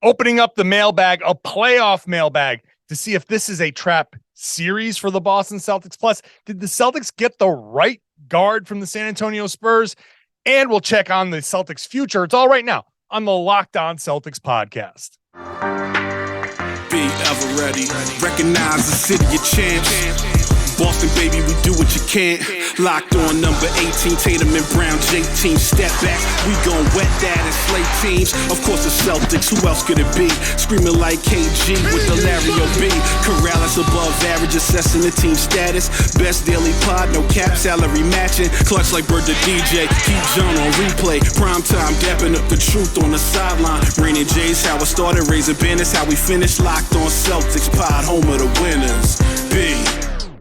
opening up the mailbag, a playoff mailbag, to see if this is a trap series for the Boston Celtics. Plus, did the Celtics get the right guard from the San Antonio Spurs? And we'll check on the Celtics' future. It's all right now on the Locked On Celtics podcast. Be ever ready. Recognize the city of champs. Boston, baby, we do what you can't. Locked on number 18, Tatum and Brown, J-team, step back. We gon' wet that and slay teams. Of course, the Celtics, who else could it be? Screaming like KG with the Larry O.B. Karalis above average, assessing the team status. Best daily pod, no cap, salary matching. Clutch like Bird the DJ, keep John on replay. Prime time, dapping up the truth on the sideline. Raining J's, how it started, raising banners, how we finished. Locked on Celtics pod, home of the winners. B.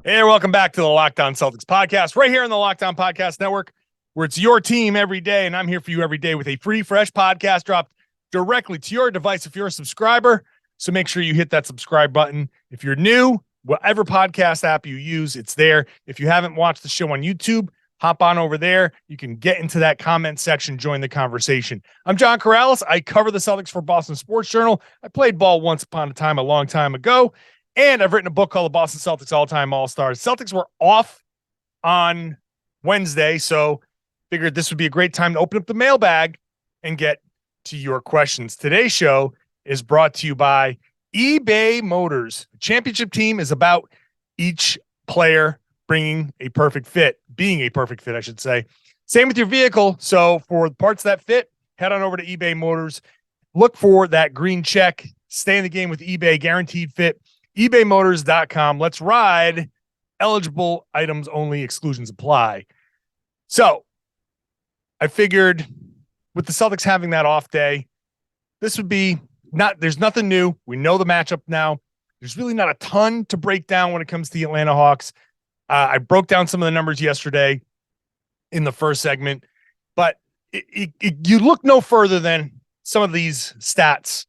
Hey, welcome back to the Locked On Celtics podcast, right here on the Locked On Podcast Network, where it's your team every day, and I'm here for you every day with a free, fresh podcast dropped directly to your device if you're a subscriber. So make sure you hit that subscribe button. If you're new, whatever podcast app you use, it's there. If you haven't watched the show on YouTube, hop on over there. You can get into that comment section, join the conversation. I'm John Karalis. I cover the Celtics for Boston Sports Journal. I played ball once upon a time, a long time ago. And I've written a book called The Boston Celtics All-Time All-Stars. Celtics were off on Wednesday, so figured this would be a great time to open up the mailbag and get to your questions. Today's show is brought to you by eBay Motors. The championship team is about each player being a perfect fit, I should say. Same with your vehicle. So for parts that fit, head on over to eBay Motors. Look for that green check. Stay in the game with eBay, guaranteed fit. ebaymotors.com. Let's ride. Eligible items only, exclusions apply. So I figured with the Celtics having that off day, this would be there's nothing new. We know the matchup now. There's really not a ton to break down when it comes to the Atlanta Hawks. I broke down some of the numbers yesterday in the first segment, but you look no further than some of these stats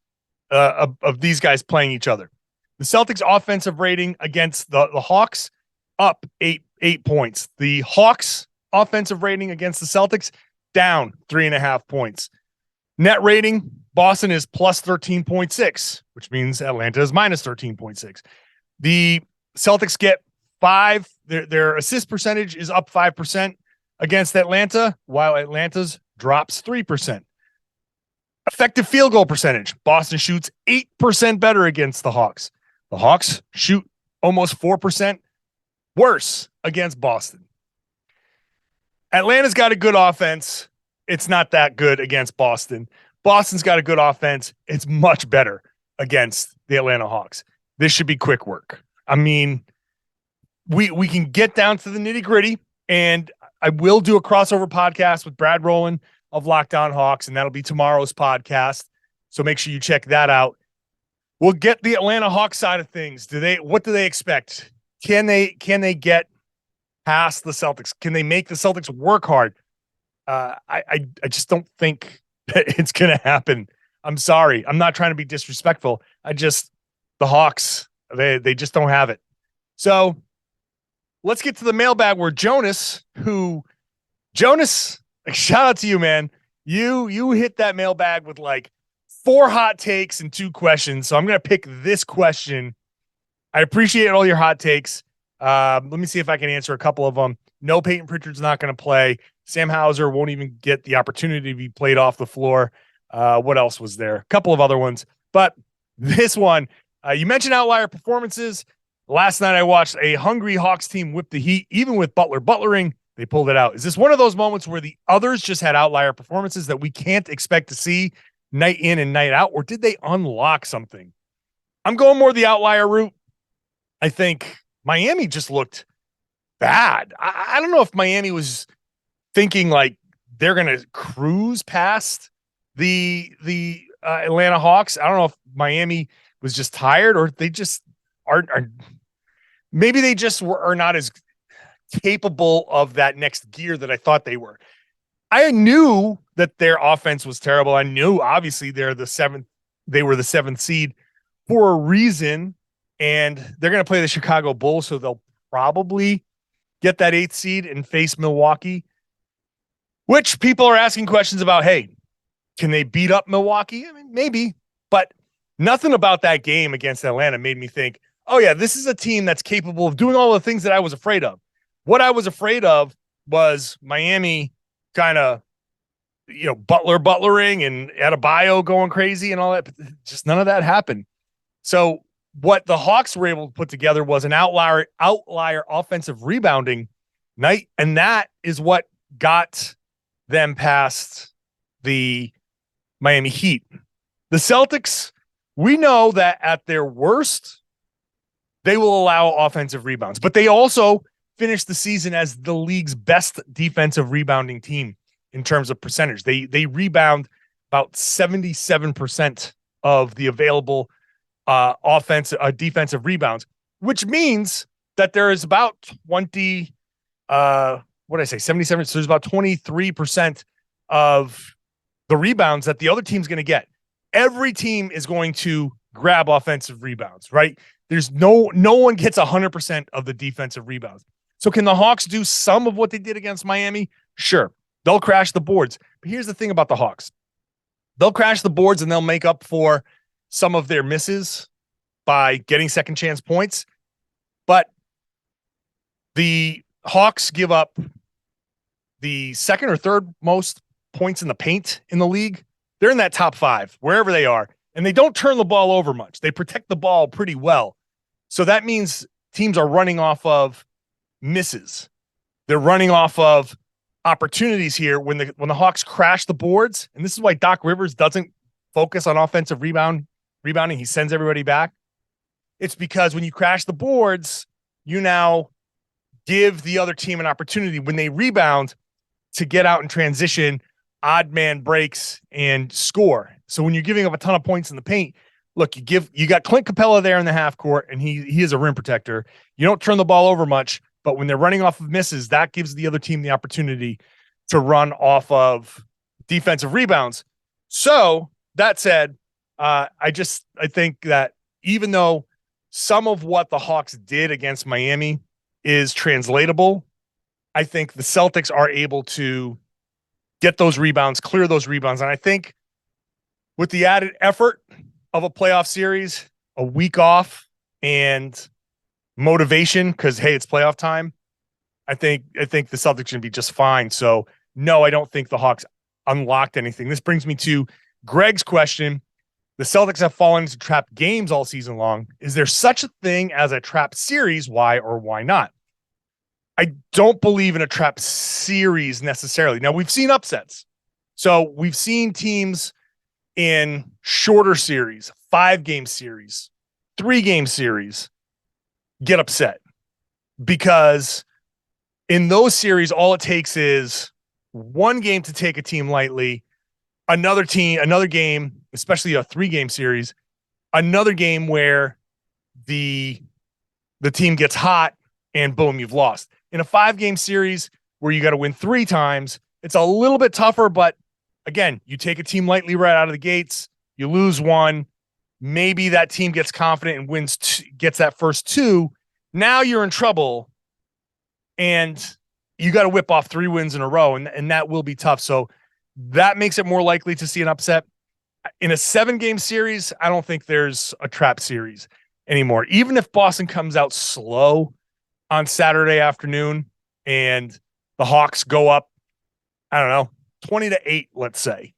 of these guys playing each other. The Celtics offensive rating against the Hawks up eight points. The Hawks offensive rating against the Celtics down 3.5 points. Net rating, Boston is plus 13.6, which means Atlanta is minus 13.6. The Celtics get 5. Their assist percentage is up 5% against Atlanta, while Atlanta's drops 3%. Effective field goal percentage, Boston shoots 8% better against the Hawks. The Hawks shoot almost 4% worse against Boston. Atlanta's got a good offense. It's not that good against Boston. Boston's got a good offense. It's much better against the Atlanta Hawks. This should be quick work. I mean, we can get down to the nitty-gritty, and I will do a crossover podcast with Brad Rowland of Locked On Hawks, and that'll be tomorrow's podcast. So make sure you check that out. We'll get the Atlanta Hawks side of things. What do they expect? Can they get past the Celtics? Can they make the Celtics work hard? I just don't think that it's going to happen. I'm sorry. I'm not trying to be disrespectful. The Hawks, they just don't have it. So let's get to the mailbag where Jonas, shout out to you, man. You hit that mailbag with like 4 hot takes and 2 questions. So I'm going to pick this question. I appreciate all your hot takes. Let me see if I can answer a couple of them. No, Peyton Pritchard's not going to play. Sam Hauser won't even get the opportunity to be played off the floor. What else was there? A couple of other ones. But this one, you mentioned outlier performances. Last night I watched a hungry Hawks team whip the Heat. Even with Butler butlering, they pulled it out. Is this one of those moments where the others just had outlier performances that we can't expect to see night in and night out, or did they unlock something? I'm going more the outlier route. I think Miami just looked bad. I don't know if Miami was thinking like they're going to cruise past the Atlanta Hawks. I don't know if Miami was just tired or they just aren't maybe they just are not as capable of that next gear that I thought they were. I knew that their offense was terrible. I knew obviously they were the 7th seed for a reason, and they're going to play the Chicago Bulls, so they'll probably get that 8th seed and face Milwaukee, which people are asking questions about. Hey, can they beat up Milwaukee? I mean, maybe, but Nothing about that game against Atlanta made me think, oh yeah, this is a team that's capable of doing all the things that I was afraid of. What I was afraid of was Miami kind of, butlering and Adebayo going crazy and all that. But just none of that happened. So what the Hawks were able to put together was an outlier offensive rebounding night, and that is what got them past the Miami Heat. The Celtics, we know that at their worst, they will allow offensive rebounds, but they also finished the season as the league's best defensive rebounding team in terms of percentage. They rebound about 77% of the available defensive rebounds, which means that there is about 20, 77. So there's about 23% of the rebounds that the other team's going to get. Every team is going to grab offensive rebounds, right? There's no one gets 100% of the defensive rebounds. So can the Hawks do some of what they did against Miami? Sure. They'll crash the boards. But here's the thing about the Hawks. They'll crash the boards and they'll make up for some of their misses by getting second chance points. But the Hawks give up the second or third most points in the paint in the league. They're in that top 5, wherever they are. And they don't turn the ball over much. They protect the ball pretty well. So that means teams are running off of misses. They're running off of opportunities here when the Hawks crash the boards. And this is why Doc Rivers doesn't focus on offensive rebounding. He sends everybody back. It's because when you crash the boards, you now give the other team an opportunity when they rebound to get out and transition, odd man breaks, and score. So when you're giving up a ton of points in the paint, look, you got Clint Capella there in the half court, and he is a rim protector. You don't turn the ball over much, but when they're running off of misses, that gives the other team the opportunity to run off of defensive rebounds. So that said, I think that even though some of what the Hawks did against Miami is translatable, I think the Celtics are able to get those rebounds, clear those rebounds. And I think with the added effort of a playoff series, a week off, and motivation, because, hey, it's playoff time, I think the Celtics should be just fine. So, no, I don't think the Hawks unlocked anything. This brings me to Greg's question. The Celtics have fallen into trap games all season long. Is there such a thing as a trap series? Why or why not? I don't believe in a trap series necessarily. Now, we've seen upsets. So we've seen teams in shorter series, 5-game series, 3-game series get upset because in those series, all it takes is one game to take a team lightly, another game, especially a 3-game series, another game where the team gets hot and boom, you've lost. In a 5-game series where you got to win 3 times, it's a little bit tougher, but again, you take a team lightly right out of the gates, you lose one, maybe that team gets confident and gets that first 2. Now you're in trouble and you got to whip off 3 wins in a row, and that will be tough. So that makes it more likely to see an upset. In a 7-game series, I don't think there's a trap series anymore. Even if Boston comes out slow on Saturday afternoon and the Hawks go up, I don't know, 20-8, let's say.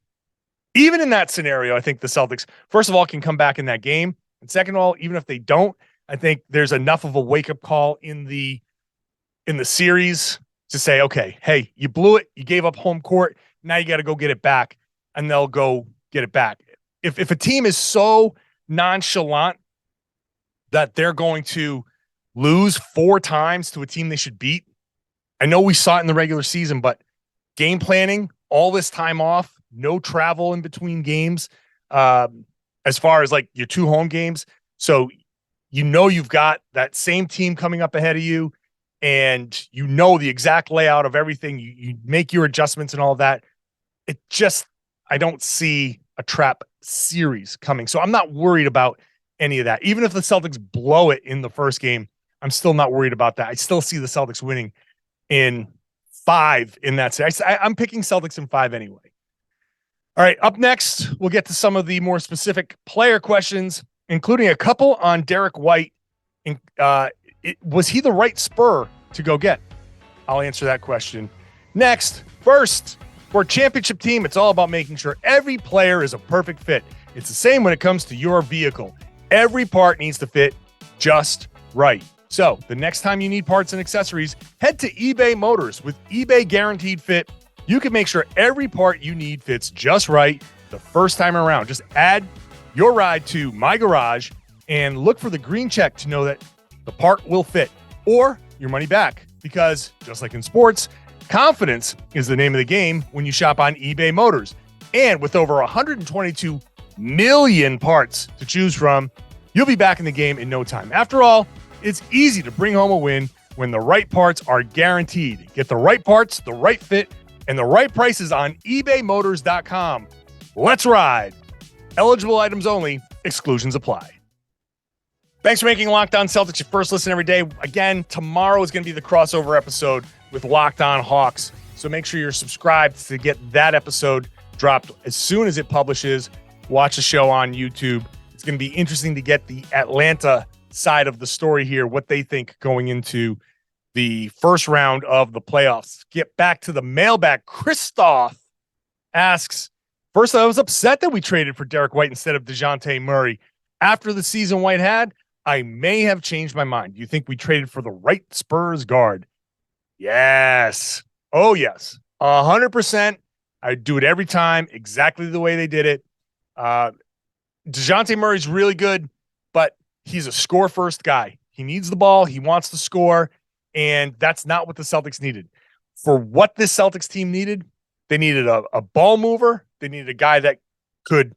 Even in that scenario, I think the Celtics, first of all, can come back in that game. And second of all, even if they don't, I think there's enough of a wake-up call in the series to say, okay, hey, you blew it. You gave up home court. Now you got to go get it back, and they'll go get it back. If a team is so nonchalant that they're going to lose 4 times to a team they should beat, I know we saw it in the regular season, but game planning, all this time off, no travel in between games, as far as like your 2 home games. So you've got that same team coming up ahead of you, and the exact layout of everything. You make your adjustments and all of that. I don't see a trap series coming. So I'm not worried about any of that. Even if the Celtics blow it in the first game, I'm still not worried about that. I still see the Celtics winning in 5 in that series. I'm picking Celtics in 5 anyway. All right, up next, we'll get to some of the more specific player questions, including a couple on Derrick White. Was he the right Spur to go get? I'll answer that question next. First, for a championship team, it's all about making sure every player is a perfect fit. It's the same when it comes to your vehicle. Every part needs to fit just right. So the next time you need parts and accessories, head to eBay Motors. With eBay Guaranteed Fit, you can make sure every part you need fits just right the first time around. Just add your ride to My Garage and look for the green check to know that the part will fit, or your money back. Because just like in sports, confidence is the name of the game when you shop on eBay Motors. And with over 122 million parts to choose from, you'll be back in the game in no time. After all, it's easy to bring home a win when the right parts are guaranteed. Get the right parts, the right fit, and the right prices on ebaymotors.com. Let's ride. Eligible items only. Exclusions apply. Thanks for making Locked On Celtics your first listen every day. Again, tomorrow is going to be the crossover episode with Locked On Hawks. So make sure you're subscribed to get that episode dropped as soon as it publishes. Watch the show on YouTube. It's going to be interesting to get the Atlanta side of the story here, what they think going into the first round of the playoffs. Get back to the mailbag. Christoph asks, first, I was upset that we traded for Derrick White instead of Dejounte Murray. After the season White had, I may have changed my mind. Do you think we traded for the right Spurs guard? Yes. Oh, yes. 100%. I do it every time, exactly the way they did it. Dejounte Murray's really good, but he's a score-first guy. He needs the ball. He wants to score, and that's not what the Celtics needed. For what this Celtics team needed, they needed a ball mover. They needed a guy that could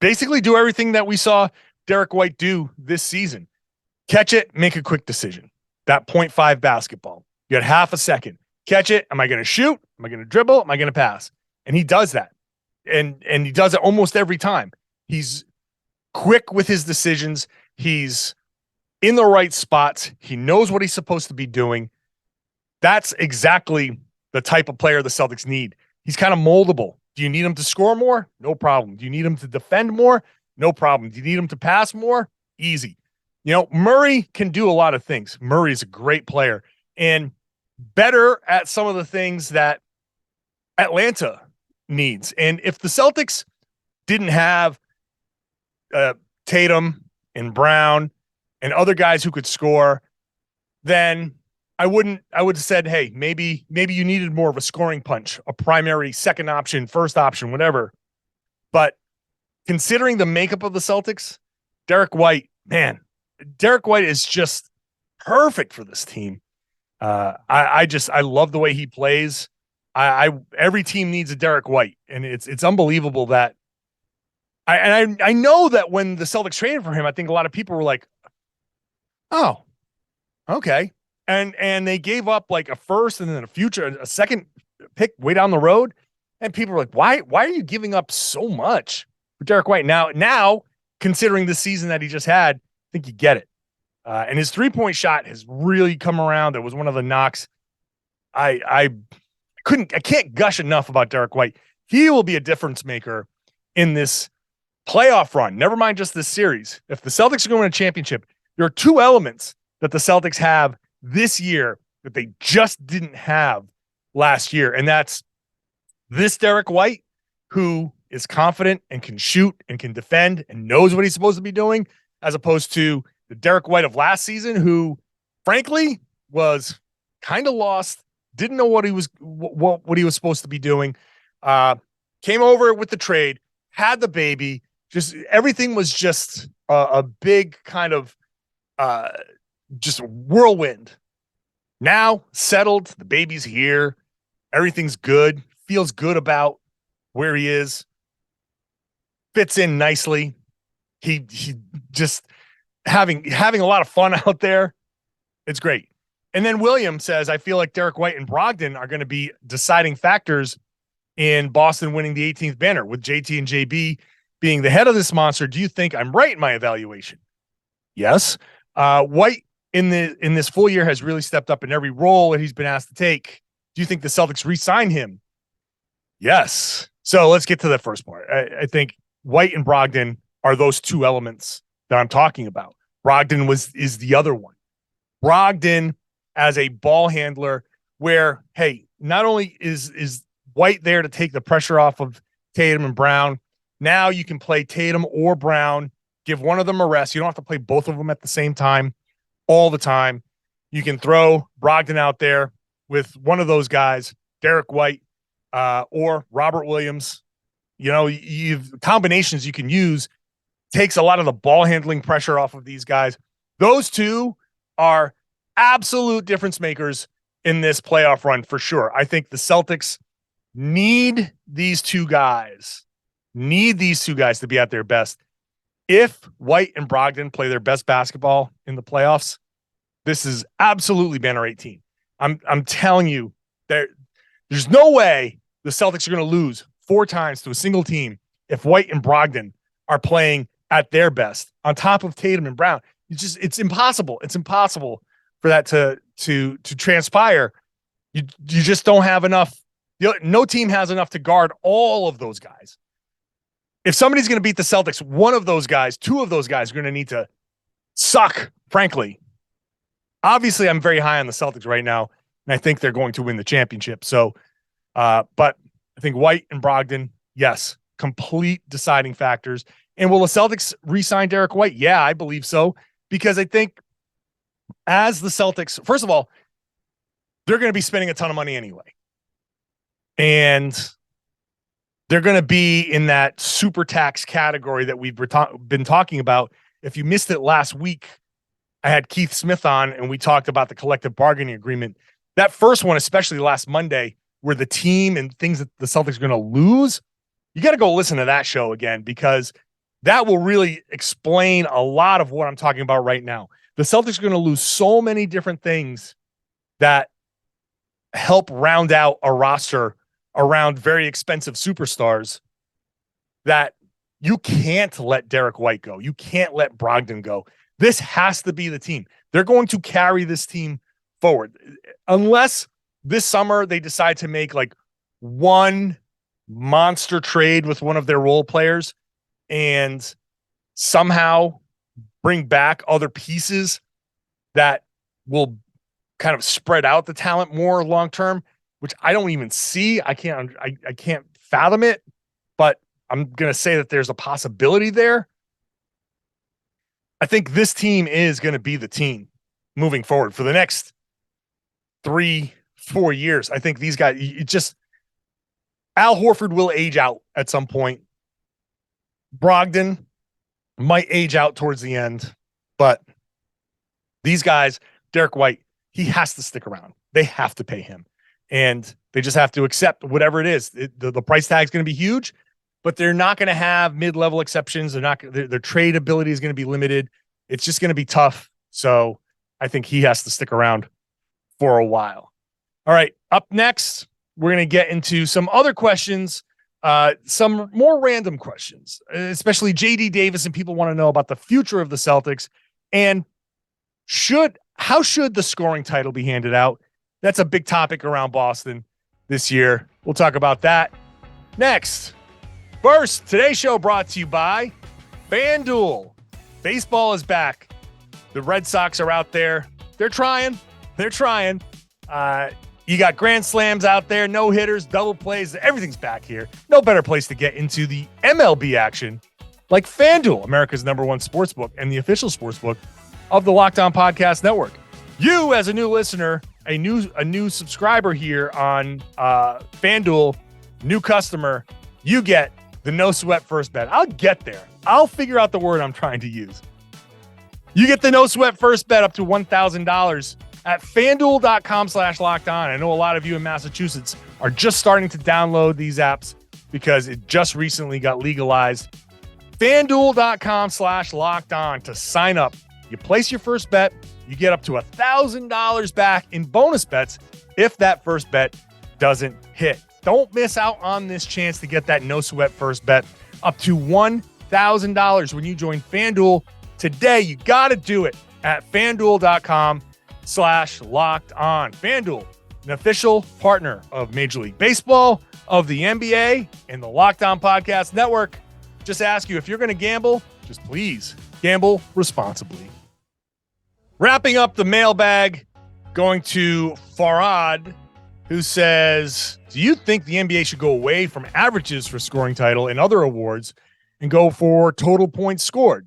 basically do everything that we saw Derrick White do this season. Catch it, make a quick decision. That 0.5 basketball. You got half a second. Catch it. Am I going to shoot? Am I going to dribble? Am I going to pass? And he does that. And he does it almost every time. He's quick with his decisions. He's in the right spots. He knows what he's supposed to be doing. That's exactly the type of player the Celtics need. He's kind of moldable. Do you need him to score more? No problem. Do you need him to defend more? No problem. Do you need him to pass more? Easy. You know, Murray can do a lot of things. Murray is a great player and better at some of the things that Atlanta needs. And if the Celtics didn't have Tatum and Brown and other guys who could score, then I would have said, hey, maybe you needed more of a scoring punch, a primary second option, first option, whatever. But considering the makeup of the Celtics, Derrick White is just perfect for this team. I love the way he plays. Every team needs a Derrick White, and it's unbelievable that I know that when the Celtics traded for him, I think a lot of people were like, oh, okay. And they gave up like a first and then a second pick way down the road. And people were like, why are you giving up so much for Derrick White? Now, considering the season that he just had, I think you get it. And his 3-point shot has really come around. That was one of the knocks. I can't gush enough about Derrick White. He will be a difference maker in this playoff run. Never mind just this series. If the Celtics are going to win a championship, there are two elements that the Celtics have this year that they just didn't have last year. And that's this Derrick White, who is confident and can shoot and can defend and knows what he's supposed to be doing, as opposed to the Derrick White of last season, who frankly was kind of lost, didn't know what he was supposed to be doing. Came over with the trade, had the baby, just everything was just a big kind of just whirlwind. Now settled, the baby's here, everything's good, feels good about where he is, fits in nicely. He just having a lot of fun out there. It's great. And then William says, I feel like Derrick White and Brogdon are going to be deciding factors in Boston winning the 18th banner, with JT and JB being the head of this monster. Do you think I'm right in my evaluation? Yes. White in this full year has really stepped up in every role that he's been asked to take. Do you think the Celtics re-sign him? Yes. So let's get to the first part. I think White and Brogdon are those two elements that I'm talking about. Brogdon is the other one. Brogdon as a ball handler where, hey, not only is White there to take the pressure off of Tatum and Brown, now you can play Tatum or Brown, give one of them a rest. You don't have to play both of them at the same time all the time. You can throw Brogdon out there with one of those guys, Derrick White or Robert Williams. You know, you've combinations you can use, takes a lot of the ball handling pressure off of these guys. Those two are absolute difference makers in this playoff run for sure. I think the Celtics need these two guys to be at their best. If White and Brogdon play their best basketball in the playoffs, this is absolutely banner 18. I'm telling you, there's no way the Celtics are going to lose 4 times to a single team if White and Brogdon are playing at their best on top of Tatum and Brown. It's impossible. It's impossible for that to transpire. You just don't have enough. No team has enough to guard all of those guys. If somebody's going to beat the Celtics, one of those guys, 2 of those guys are going to need to suck, frankly. Obviously, I'm very high on the Celtics right now, and I think they're going to win the championship. So, but I think White and Brogdon, yes, complete deciding factors. And will the Celtics re-sign Derrick White? Yeah, I believe so, because I think as the Celtics, first of all, they're going to be spending a ton of money anyway. And they're going to be in that super tax category that we've been talking about. If you missed it last week, I had Keith Smith on and we talked about the collective bargaining agreement. That first one, especially last Monday, where the team and things that the Celtics are going to lose, you got to go listen to that show again, because that will really explain a lot of what I'm talking about right now. The Celtics are going to lose so many different things that help round out a roster around very expensive superstars that you can't let Derrick White go. You can't let Brogdon go. This has to be the team. They're going to carry this team forward. Unless this summer they decide to make like one monster trade with one of their role players and somehow bring back other pieces that will kind of spread out the talent more long-term, which I don't even see. I can't fathom it, but I'm going to say that there's a possibility there. I think this team is going to be the team moving forward for the next 3-4 years. I think these guys, Al Horford will age out at some point. Brogdon might age out towards the end, but these guys, Derrick White, he has to stick around. They have to pay him. And they just have to accept whatever it is. The price tag is going to be huge, but they're not going to have mid-level exceptions. Their trade ability is going to be limited. It's just going to be tough. So I think he has to stick around for a while. All right. Up next, we're going to get into some other questions, some more random questions, especially JD Davison. People want to know about the future of the Celtics and how should the scoring title be handed out? That's a big topic around Boston this year. We'll talk about that next. First, today's show brought to you by FanDuel. Baseball is back. The Red Sox are out there. They're trying. You got grand slams out there, no hitters, double plays. Everything's back here. No better place to get into the MLB action like FanDuel, America's #1 sportsbook and the official sportsbook of the Locked On Podcast Network. You, as a new listener, a new subscriber here on FanDuel, new customer, you get the no sweat first bet. I'll get there. I'll figure out the word I'm trying to use. You get the no sweat first bet up to $1,000 at FanDuel.com/lockedon. I know a lot of you in Massachusetts are just starting to download these apps because it just recently got legalized. FanDuel.com/lockedon to sign up. You place your first bet, you get up to $1,000 back in bonus bets if that first bet doesn't hit. Don't miss out on this chance to get that no sweat first bet up to $1,000 when you join FanDuel today. You got to do it at FanDuel.com/lockedon. FanDuel, an official partner of Major League Baseball, of the NBA and the Locked On Podcast Network. Just ask you, if you're going to gamble, just please gamble responsibly. Wrapping up the mailbag, going to Farad, who says, do you think the NBA should go away from averages for scoring title and other awards and go for total points scored?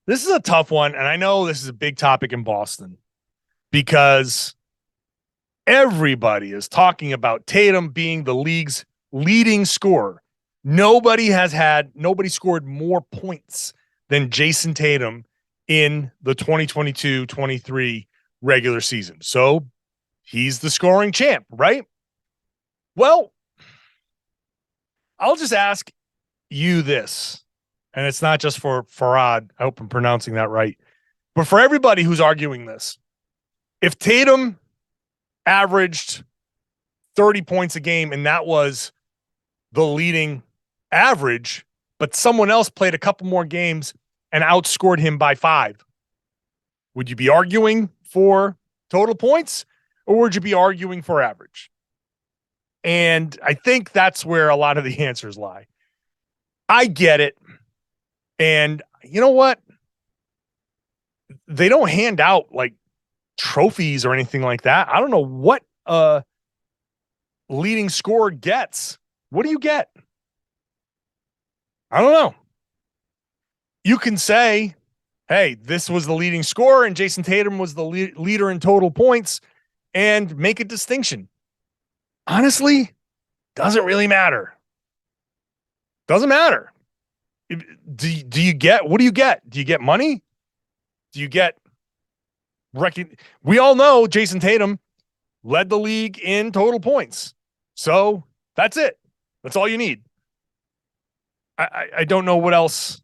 This is a tough one, and I know this is a big topic in Boston because everybody is talking about Tatum being the league's leading scorer. Nobody scored more points than Jayson Tatum in the 2022-23 regular season. So he's the scoring champ, right? Well, I'll just ask you this, and it's not just for Farad. I hope I'm pronouncing that right. But for everybody who's arguing this, if Tatum averaged 30 points a game and that was the leading average, but someone else played a couple more games and outscored him by 5, would you be arguing for total points or would you be arguing for average? And I think that's where a lot of the answers lie. I get it. And you know what? They don't hand out like trophies or anything like that. I don't know what a leading scorer gets. What do you get? I don't know. You can say, hey, this was the leading scorer and Jayson Tatum was the leader in total points and make a distinction. Honestly, doesn't really matter. Doesn't matter. Do you get, what do you get? Do you get money? Do you get we all know Jayson Tatum led the league in total points. So that's it. That's all you need. I don't know what else.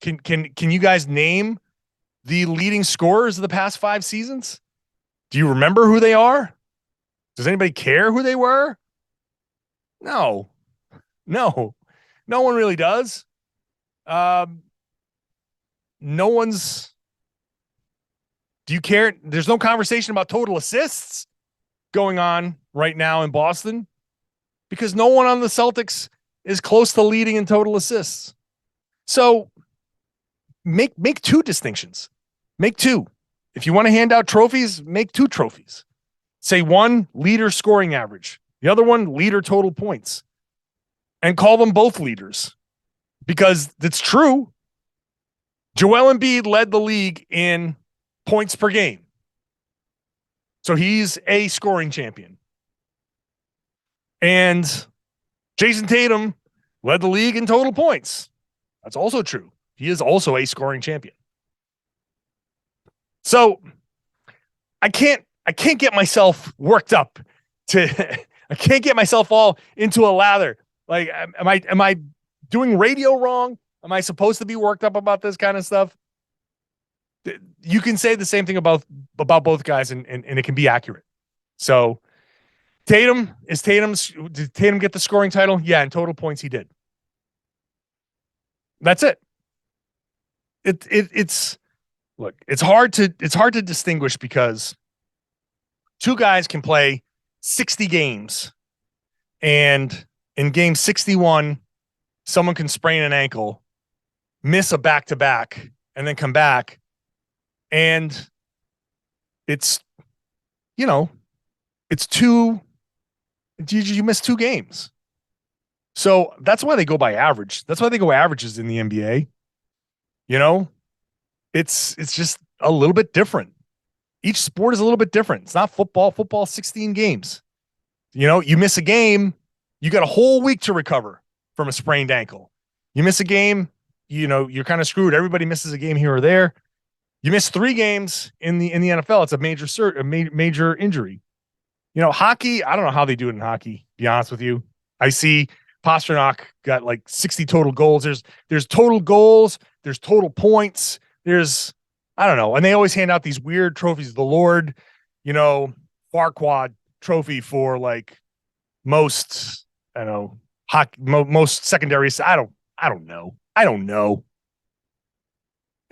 Can you guys name the leading scorers of the past 5 seasons? Do you remember who they are? Does anybody care who they were? No one really does. No one's. Do you care? There's no conversation about total assists going on right now in Boston because no one on the Celtics is close to leading in total assists. So make 2 distinctions. Make 2. If you want to hand out trophies, make 2 trophies. Say one leader scoring average, the other one leader total points, and call them both leaders because it's true. Joel Embiid led the league in points per game. So he's a scoring champion. And Jayson Tatum led the league in total points. That's also true. He is also a scoring champion. So I can't get myself worked up I can't get myself all into a lather. Like, am I doing radio wrong? Am I supposed to be worked up about this kind of stuff? You can say the same thing about both guys and it can be accurate. So did Tatum get the scoring title? Yeah. In total points, he did. That's it. It's hard to distinguish because 2 guys can play 60 games and in game 61, someone can sprain an ankle, miss a back-to-back and then come back. And it's, you miss 2 games. So that's why they go by average. That's why they go averages in the NBA. It's just a little bit different. Each sport is a little bit different. It's not football. Football, 16 games. You miss a game, you got a whole week to recover from a sprained ankle. You miss a game, you're kind of screwed. Everybody misses a game here or there. You miss 3 games in the NFL. It's a major injury. Hockey, I don't know how they do it in hockey, to be honest with you. I see Pasternak got like 60 total goals. There's total goals. There's total points. I don't know. And they always hand out these weird trophies. The Lord, Farquaad trophy for like most, hockey, most secondaries. I don't know.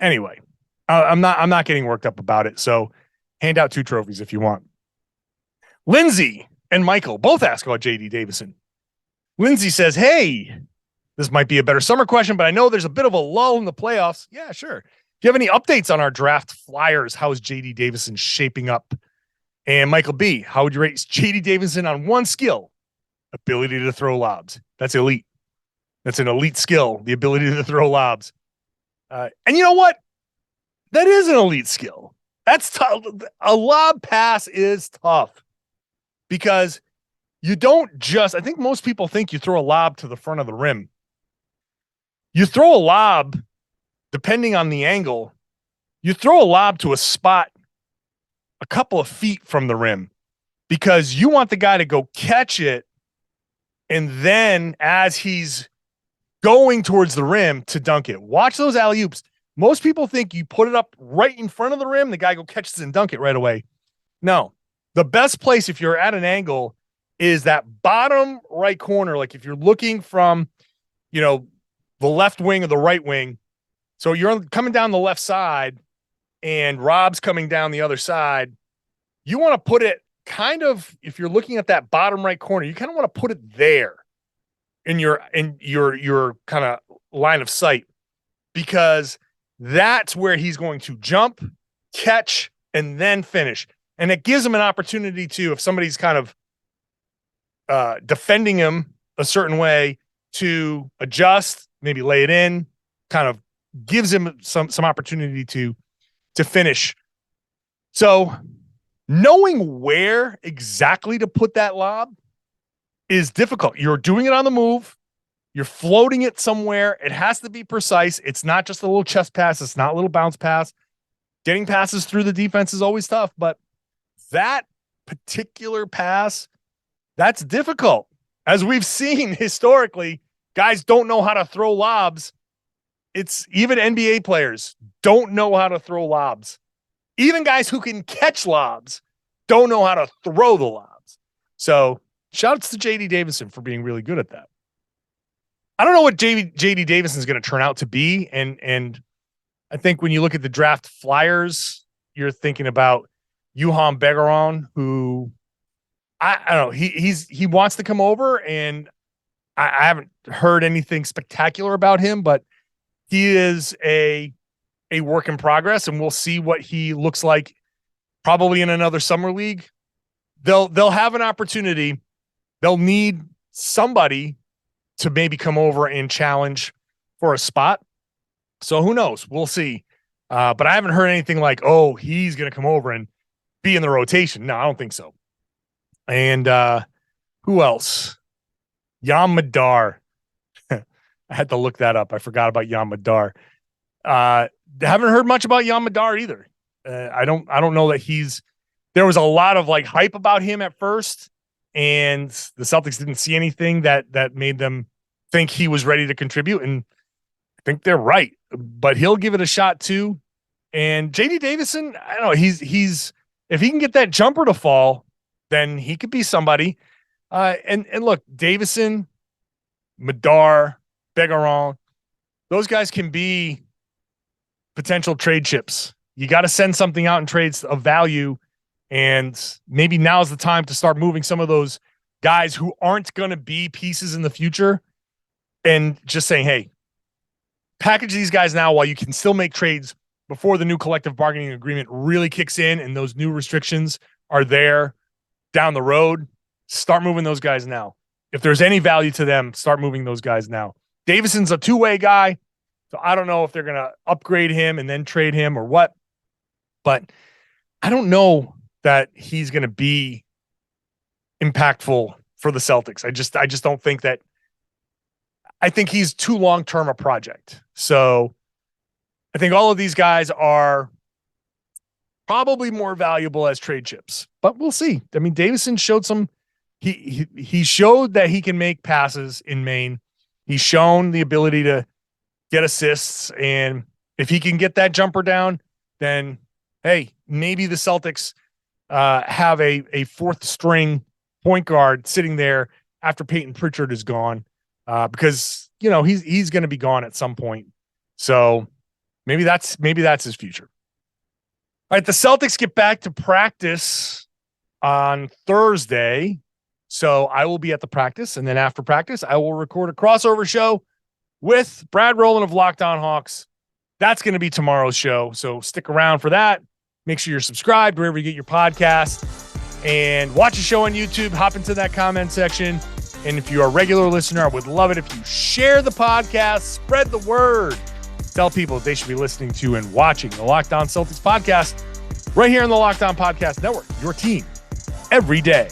Anyway, I'm not getting worked up about it. So hand out 2 trophies if you want. Lindsay and Michael both ask about JD Davison. Lindsay says, hey, this might be a better summer question, but I know there's a bit of a lull in the playoffs. Yeah, sure. Do you have any updates on our draft flyers? How is JD Davison shaping up? And Michael B, how would you rate JD Davison on one skill? Ability to throw lobs. That's elite. That's an elite skill, the ability to throw lobs. And you know what? That is an elite skill. That's tough. A lob pass is tough because you don't just, I think most people think you throw a lob to the front of the rim. You throw a lob, depending on the angle, you throw a lob to a spot a couple of feet from the rim because you want the guy to go catch it. And then as he's going towards the rim to dunk it, watch those alley-oops. Most people think you put it up right in front of the rim, the guy go catches it and dunk it right away. No, the best place if you're at an angle is that bottom right corner. Like if you're looking from, the left wing or the right wing. So you're coming down the left side and Rob's coming down the other side. You want to put it kind of, if you're looking at that bottom right corner, you kind of want to put it there in your kind of line of sight, because that's where he's going to jump, catch, and then finish. And it gives him an opportunity to, if somebody's kind of defending him a certain way, to adjust, maybe lay it in, kind of gives him some opportunity to finish. So knowing where exactly to put that lob is difficult. You're doing it on the move. You're floating it somewhere. It has to be precise. It's not just a little chest pass. It's not a little bounce pass. Getting passes through the defense is always tough, but that particular pass, that's difficult. As we've seen historically, guys don't know how to throw lobs. It's even NBA players don't know how to throw lobs. Even guys who can catch lobs don't know how to throw the lobs. So shouts to JD Davison for being really good at that. I don't know what JD Davison is going to turn out to be. And I think when you look at the draft flyers, you're thinking about Juhan Begaron, who I don't know. He wants to come over, and I haven't heard anything spectacular about him, but he is a work in progress, and we'll see what he looks like probably in another summer league. They'll have an opportunity. They'll need somebody to maybe come over and challenge for a spot. So who knows? We'll see. But I haven't heard anything like, oh, he's going to come over and be in the rotation. No, I don't think so. And who else? Yam Madar. I had to look that up. I forgot about Yam Madar. Haven't heard much about Yam Madar either. I don't know that there was a lot of like hype about him at first, and the Celtics didn't see anything that made them think he was ready to contribute. And I think they're right, but he'll give it a shot too. And JD Davison, I don't know, he's if he can get that jumper to fall, then he could be somebody. And look, Davison, Madar, Begaron, those guys can be potential trade chips. You got to send something out in trades of value. And maybe now's the time to start moving some of those guys who aren't going to be pieces in the future, and just saying, hey, package these guys now while you can still make trades before the new collective bargaining agreement really kicks in and those new restrictions are there down the road. Start moving those guys now. If there's any value to them, start moving those guys now. Davison's a two-way guy, so I don't know if they're going to upgrade him and then trade him or what, but I don't know that he's going to be impactful for the Celtics. I just don't think that. I think he's too long-term a project. So I think all of these guys are probably more valuable as trade chips, but we'll see. I mean, Davison showed he showed that he can make passes in Maine. He's shown the ability to get assists. And if he can get that jumper down, then hey, maybe the Celtics have a fourth string point guard sitting there after Peyton Pritchard is gone, because he's going to be gone at some point. So maybe that's his future. All right, the Celtics get back to practice on Thursday. So I will be at the practice, and then after practice, I will record a crossover show with Brad Rowland of Locked On Hawks. That's going to be tomorrow's show, so stick around for that. Make sure you're subscribed wherever you get your podcast, and watch the show on YouTube. Hop into that comment section, and if you're a regular listener, I would love it if you share the podcast, spread the word, tell people they should be listening to and watching the Locked On Celtics podcast right here on the Locked On Podcast Network. Your team every day.